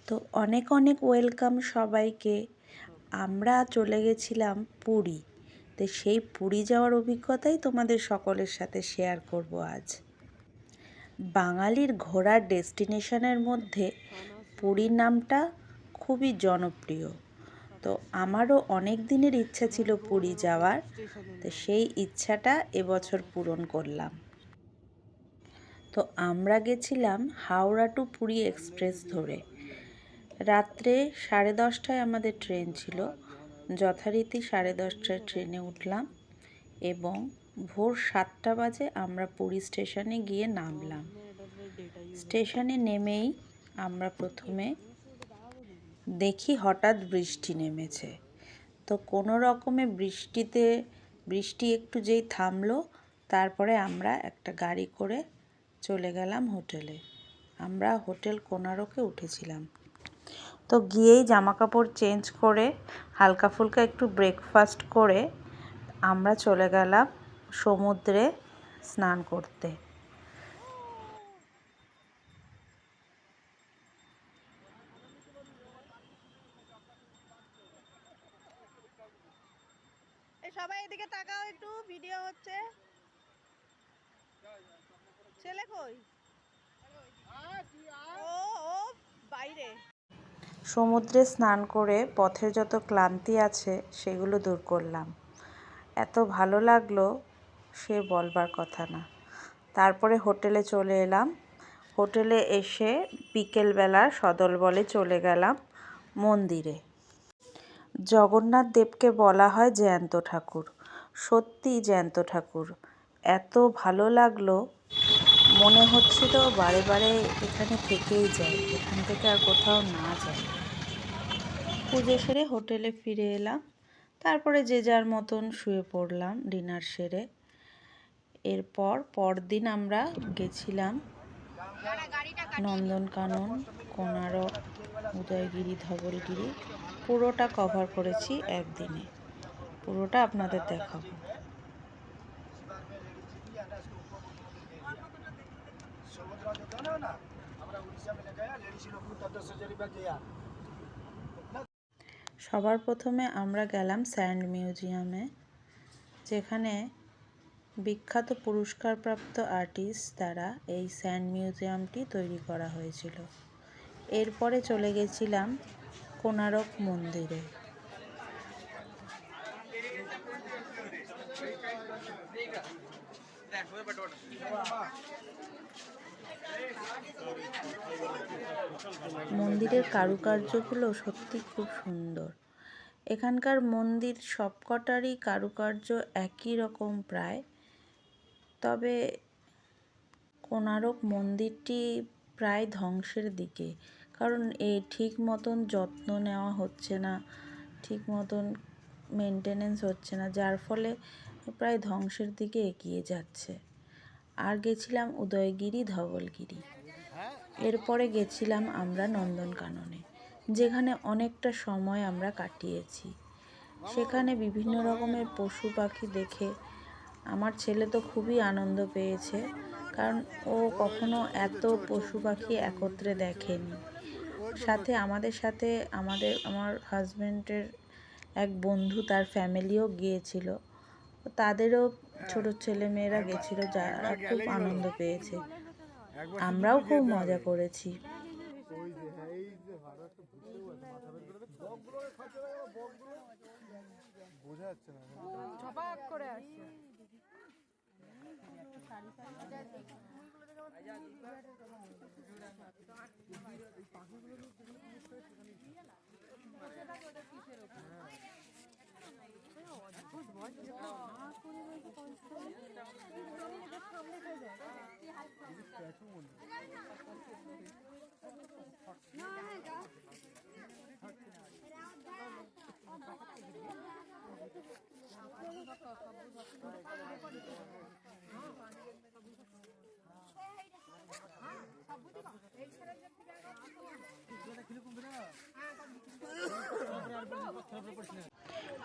তো অনেক অনেক ওয়েলকাম সবাইকে। আমরা চলে গেছিলাম পুরী। তো সেই পুরী যাওয়ার অভিজ্ঞতাই তোমাদের সকলের সাথে শেয়ার করব আজ। বাঙালির ঘোরার ডেস্টিনেশনের মধ্যে পুরীর নামটা খুবই জনপ্রিয়। তো আমারও অনেক দিনের ইচ্ছা ছিল পুরী যাওয়ার, তো সেই ইচ্ছাটা এবছর পূরণ করলাম। তো আমরা গেছিলাম হাওড়া টু পুরী এক্সপ্রেস ধরে। রাত্রে 10:30টায় আমাদের ট্রেন ছিল। যথারীতি 10:30টায় ট্রেনে উঠলাম এবং ভোর 7টা বাজে আমরা পুরী স্টেশনে গিয়ে নামলাম। স্টেশনে নেমেই আমরা প্রথমে দেখি হঠাৎ বৃষ্টি নেমেছে। তো কোনো রকমে বৃষ্টি একটু যেই থামলো, তারপরে আমরা একটা গাড়ি করে চলে গেলাম হোটেলে। আমরা হোটেল কোনারকে উঠেছিলাম। তো গিয়েই জামাকাপড় চেঞ্জ করে হালকা ফুলকা একটু ব্রেকফাস্ট করে আমরা চলে গেলাম সমুদ্রে স্নান করতে। সবাই এদিকে তাকাও, একটু ভিডিও হচ্ছে। ছেলে কই? ও ও বাইরে। সমুদ্রে স্নান করে পথের যত ক্লান্তি আছে সেগুলো দূর করলাম। এত ভালো লাগলো সে বলবার কথা না। তারপরে হোটেলে চলে এলাম। হোটেলে এসে বিকেলবেলা সদলবলে চলে গেলাম মন্দিরে। জগন্নাথ দেবকে বলা হয় জ্যান্ত ঠাকুর। সত্যি জ্যান্ত ঠাকুর। এত ভালো লাগলো, মনে হচ্ছিল বারে বারে এখানে থেকেই যাই, এখান থেকে আর কোথাও না যাই। পুজো সেরে হোটেলে ফিরে এলাম। তারপরে যে যার মতন শুয়ে পড়লাম ডিনার সেরে। এরপর পরদিন আমরা গেছিলাম নন্দনকানন, কোনারক, উদয়গিরি, ধবলগিরি। পুরোটা কভার করেছি একদিনে। পুরোটা আপনাদের দেখাবো। সবার প্রথমে আমরা গেলাম স্যান্ড মিউজিয়ামে, যেখানে বিখ্যাত পুরস্কারপ্রাপ্ত আর্টিস্ট দ্বারা এই স্যান্ড মিউজিয়ামটি তৈরি করা হয়েছিল। এরপরে চলে গেছিলাম কোনারক মন্দিরে। মন্দিরের কারুকার্যগুলো সত্যি খুব সুন্দর। এখানকার মন্দির সবকটারই কারুকার্য একই রকম প্রায়। তবে কোনারক মন্দিরটি প্রায় ধ্বংসের দিকে, কারণ ঠিক মতন যত্ন নেওয়া হচ্ছে না, ঠিক মতন মেনটেনেন্স হচ্ছে না, যার ফলে প্রায় ধ্বংসের দিকে এগিয়ে যাচ্ছে। আর গেছিলাম উদয়গিরি, ধবলগিরি। এরপরে গেছিলাম আমরা নন্দনকাননে, যেখানে অনেকটা সময় আমরা কাটিয়েছি। সেখানে বিভিন্ন রকমের পশু পাখি দেখে আমার ছেলে তো খুবই আনন্দ পেয়েছে, কারণ ও কখনো এত পশু পাখি একত্রে দেখেনি। সাথে আমার হাজব্যান্ডের এক বন্ধু, তার ফ্যামিলিও গিয়েছিল। তাদেরও ছোট ছেলেমেয়েরা গেছিল, যারা খুব আনন্দ পেয়েছে। আমরাও খুব মজা করেছি।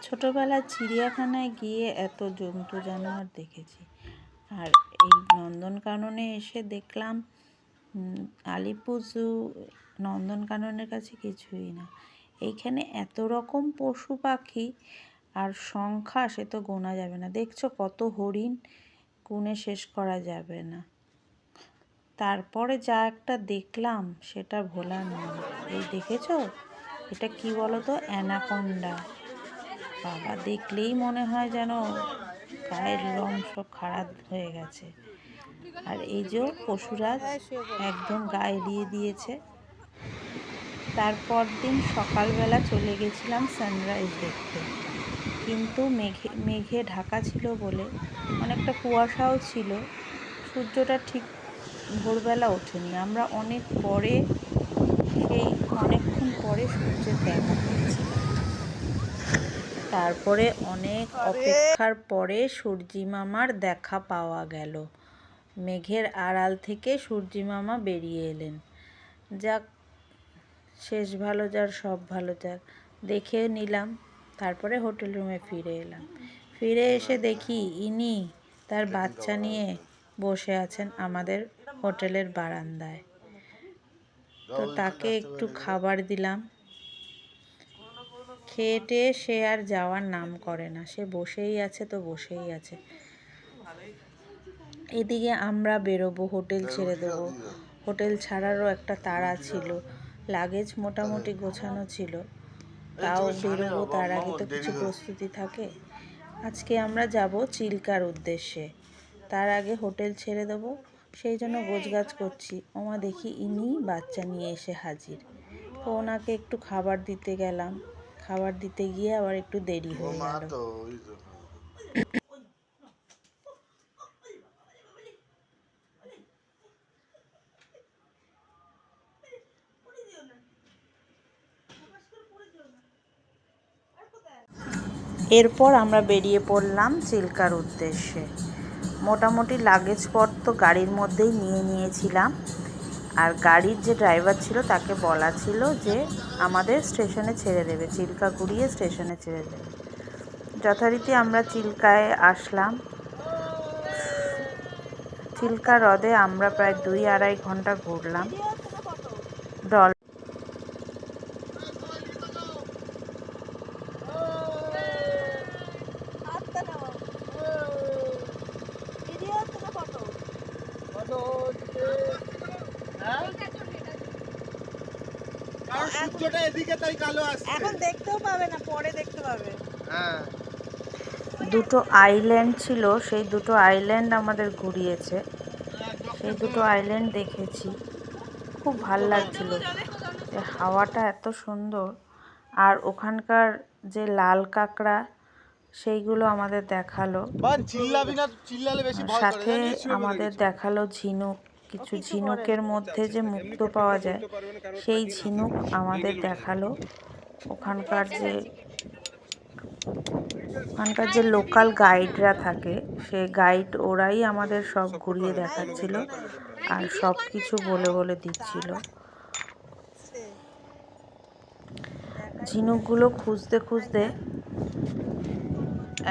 ছোটবেলায় চিড়িয়াখানায় গিয়ে এত জন্তু জানোয়ার দেখেছি, আর এই নন্দনকাননে এসে দেখলাম আলিপুর জু নন্দনকাননের কাছে কিছুই না। এইখানে এত রকম পশু পাখি আর সংখ্যা সে তো গোনা যাবে না। দেখছো কত হরিণ, গুণে শেষ করা যাবে না। তারপরে যা একটা দেখলাম সেটা ভোলার নয়। এই দেখেছো, এটা কি বলো তো? অ্যানাকন্ডা। বাবা, দেখলেই মনে হয় যেন গায়ের রং সব খারাপ হয়ে গেছে। আর এই যে পশুরাজ একদম গায়ে দিয়ে দিয়েছে। তারপর দিন সকালবেলা চলে গেছিলাম সানরাইজ দেখতে, কিন্তু মেঘে ঢাকা ছিল বলে অনেকটা কুয়াশাও ছিল, সূর্যটা ঠিক ভোরবেলা ওঠেনি। আমরা অনেকক্ষণ পরে সূর্যের দেখা পেয়েছিলাম। তারপরে অনেক অপেক্ষার পরে সূর্যি মামার দেখা পাওয়া গেল। মেঘের আড়াল থেকে সূর্যি মামা বেরিয়ে এলেন। যাক, শেষ ভালো যার সব ভালো যার, দেখে নিলাম। তারপরে হোটেল রুমে ফিরে এলাম। ফিরে এসে দেখি ইনি তার বাচ্চা নিয়ে বসে আছেন আমাদের হোটেলের বারান্দায়। তো তাকে একটু খাবার দিলাম। খেয়ে টেয়ে সে আর যাওয়ার নাম করে না, সে বসেই আছে তো বসেই আছে। এদিকে আমরা বেরোবো, হোটেল ছেড়ে দেবো। হোটেল ছাড়ারও একটা তাড়া ছিল, লাগেজ মোটামুটি গোছানো ছিল, তাও বেরোবো। তার আগে তো কিছু প্রস্তুতি থাকে। আজকে আমরা যাব চিল্কার উদ্দেশ্যে, তার আগে হোটেল ছেড়ে দেবো, সেই জন্য গোছগাছ করছি। ওমা দেখি ইনি বাচ্চা নিয়ে এসে হাজির। তো ওনাকে একটু খাবার দিতে গেলাম, খাবার দিতে গিয়ে আবার একটু দেরি হয়ে গেল। এরপর আমরা বেরিয়ে পড়লাম চিল্কার উদ্দেশ্যে। মোটামুটি লাগেজপত্র তো গাড়ির মধ্যেই নিয়ে নিয়েছিলাম। আর গাড়ির যে ড্রাইভার ছিল তাকে বলা ছিল যে আমাদের স্টেশনে ছেড়ে দেবে, চিল্কা ঘুরিয়ে স্টেশনে ছেড়ে দেবে। যথারীতি আমরা চিল্কায় আসলাম। চিল্কা হ্রদে আমরা প্রায় 2-2.5 ঘন্টা ঘুরলাম। সূর্যটা এদিকে তাই কালো আসছে। এখন দেখতেও পাবে না, পরে দেখতে পাবে। হ্যাঁ, দুটো আইল্যান্ড ছিল, সেই দুটো আইল্যান্ড আমাদের ঘুরিয়েছে। সেই দুটো আইল্যান্ড দেখেছি, খুব ভাল লাগছিল। হাওয়াটা এত সুন্দর, আর ওখানকার যে লাল কাঁকড়া সেইগুলো আমাদের দেখালো। চিল্লাবি না, চিল্লালে বেশি ভয় করে সাথে জানিস। আমাদের দেখালো ঝিনুক, কিছু ঝিনুকের মধ্যে যে মুক্তো পাওয়া যায় সেই ঝিনুক আমাদের দেখালো। ওখানকার যে লোকাল গাইডরা থাকে, সেই গাইড ওরাই আমাদের সব ঘুরিয়ে দেখাচ্ছিল আর সব কিছু বলে বলে দিচ্ছিল। ঝিনুকগুলো খুঁজতে খুঁজতে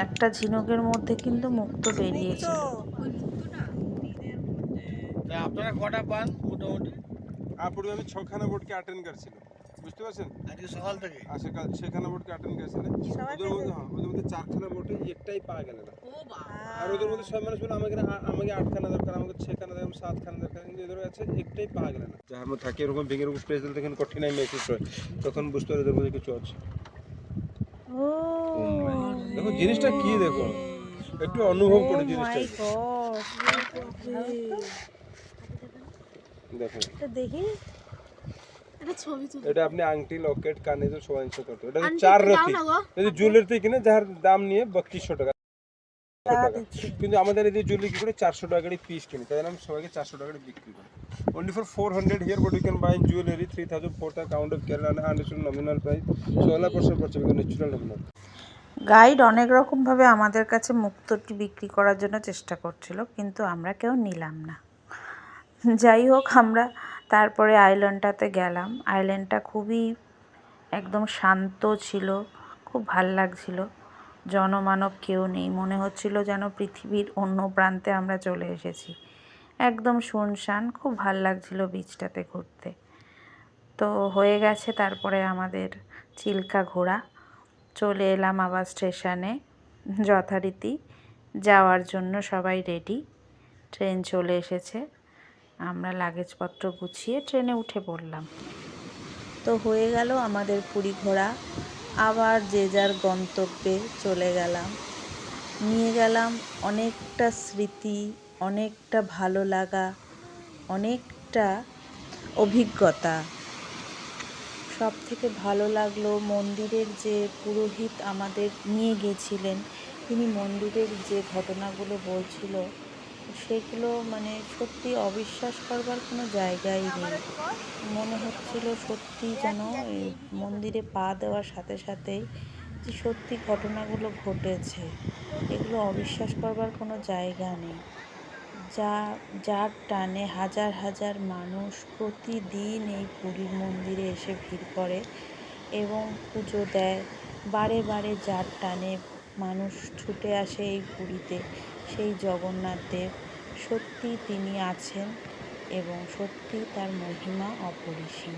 একটা ঝিনুকের মধ্যে কিন্তু মুক্তো বেরিয়েছিল। আপনারা কটা পান মোটামুটি? আপুরে আমি 6খানা বোর্ডকে অ্যাটেন্ড করছিল, বুঝতে পারছেন? আজকে সকাল থেকে সেখানে বোর্ডকে অ্যাটেন্ড করছিলেন। ওদের মধ্যে 4খানা বোর্ডে একটাই পাওয়া গেল না। আর ওদের মধ্যে সব মানুষ বলে আমাকে 8খানা দরকার, আমাকে 6খানা দরকার, 7খানা দরকার, কিন্তু এদের কাছে একটাই পাওয়া গেল না। যার মধ্যে থাকে এরকম ভেঙে এরকম প্রেস দিলে তখন কঠিনাই মেসেজ হয়, তখন বুঝতে পারে এদের মধ্যে কিছু আছে। দেখো জিনিসটা কি, দেখো একটু অনুভব করে জিনিসটা। দেখো দেখি এটা আপনি আংটি, লকেট, কানে তো 100 করতে, এটা 4 রতি। যদি জুয়েলারিতে কিনে যার দাম নিয়ে 3200 টাকা, কিন্তু আমাদের এই যে জুয়েলারি কি করে 400 টাকা করে পিস কিনে, তাই আমরা সবাইকে 400 টাকা করে বিক্রি করি। Only for 400 here, but you can buy in jewelry 3000 for the count of Kerala and nominal price. So all person purchase because natural nominal. Guide অনেক রকমভাবে আমাদের কাছে মুক্তোটি বিক্রি করার জন্য চেষ্টা করছিল, কিন্তু আমরা কেউ নিলাম না। যাই হোক, আমরা তারপরে আইল্যান্ডটাতে গেলাম। আইল্যান্ডটা খুবই একদম শান্ত ছিল, খুব ভাল লাগছিল। জনমানব কেউ নেই, মনে হচ্ছিল যেন পৃথিবীর অন্য প্রান্তে আমরা চলে এসেছি। একদম শুনশান, খুব ভাল লাগছিল বিচটাতে ঘুরতে। তো হয়ে গেছে তারপরে আমাদের চিল্কা ঘোরা, চলে এলাম আবার স্টেশনে যথারীতি যাওয়ার জন্য সবাই রেডি। ট্রেন চলে এসেছে, আমরা লাগেজপত্র গুছিয়ে ট্রেনে উঠে পড়লাম। তো হয়ে গেল আমাদের পুরী ঘোরা, আবার যে যার গন্তব্যে চলে গেলাম। নিয়ে গেলাম অনেকটা স্মৃতি, অনেকটা ভালো লাগা, অনেকটা অভিজ্ঞতা। সব থেকে ভালো লাগলো মন্দিরের যে পুরোহিত আমাদের নিয়ে গেছিলেন, তিনি মন্দিরের যে ঘটনাগুলো বলছিল সেগুলো মানে সত্যি অবিশ্বাস করবার কোনো জায়গাই নেই। মনে হচ্ছিল সত্যি যেন এই মন্দিরে পা দেওয়ার সাথে সাথেই যে সত্যি ঘটনাগুলো ঘটেছে, এগুলো অবিশ্বাস করবার কোনো জায়গা নেই। যার টানে হাজার হাজার মানুষ প্রতিদিন এই পুরীর মন্দিরে এসে ভিড় করে এবং পুজো দেয়। বারে বারে যার টানে মানুষ ছুটে আসে এই পুরীতে, সেই জগন্নাথ দেব সত্যি তিনি আছেন এবং সত্যি তার মহিমা অপরিসীম।